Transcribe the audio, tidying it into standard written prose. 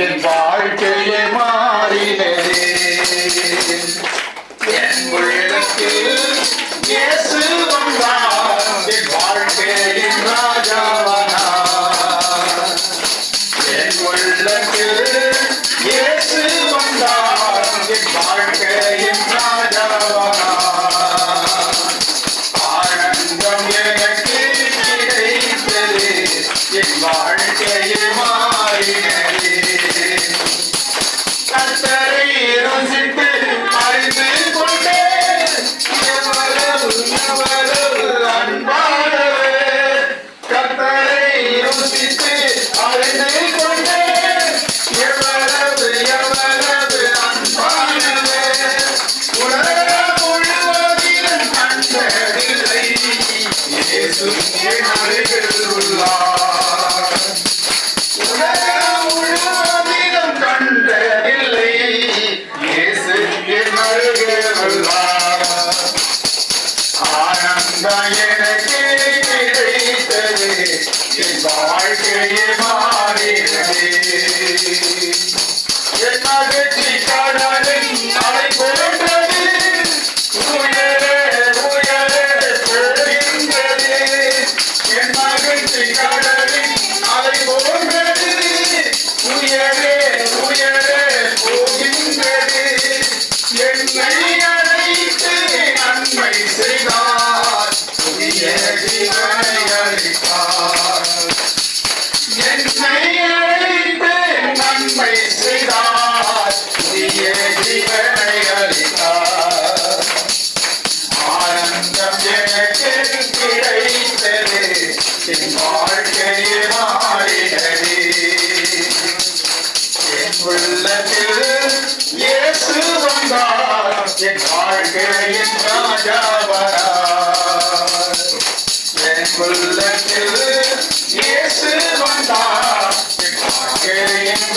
என் வாழ்க்கையே மாறினதே. என் உள்ளத்தில் இயேசு வந்தார், என் வாழ்க்கையின் ராஜாவானார். என் உள்ளத்தில் இயேசு வந்தார், என் வாழ்க்கையின் ராஜாவானார். ஆனந்தம் எனக்கு கிடைத்தது, என் வாழ்க்கையே மாறினதே. கர்த்தரை ருசித்து அறிந்து கொண்டேன், எவ்வளவு எவ்வளவு அன்பானவர். கர்த்தரை ருசித்து அறிந்து கொண்டேன், எவ்வளவு எவ்வளவு அன்பானவர். உலகம் முழுவதிலும் கண்டதில்லை, இயேசு என் அருகில் உள்ளார். உலகம் முழுவதிலும் கண்டதில்லை, இயேசு என் அருகில் உள்ளார். ஆனந்தம் எனக்கு கிடைத்தது, என் வாழ்க்கையே மாறினதே. என் மகிழ்ச்சி கடலின் அலை போன்றது, உயரே உயரே போகின்றது. என் மகிழ்ச்சி கடலின் அலை போன்றது, உயரே உயரே போகின்றது. என்னை அழைத்து நன்மை செய்தார், புதிய ஜீவனை அளித்தார். என்னை அழைத்து நன்மை செய்தார், புதிய ஜீவனை அளித்தார். ஆனந்தம் எனக்கு கிடைத்தது, என் வாழ்க்கையே மாறினதே. என் உள்ளத்தில் இயேசு வந்தார், என் வாழ்க்கையின் ராஜாவானார். என் உள்ளத்தில் இயேசு வந்தார், என் வாழ்க்கையின்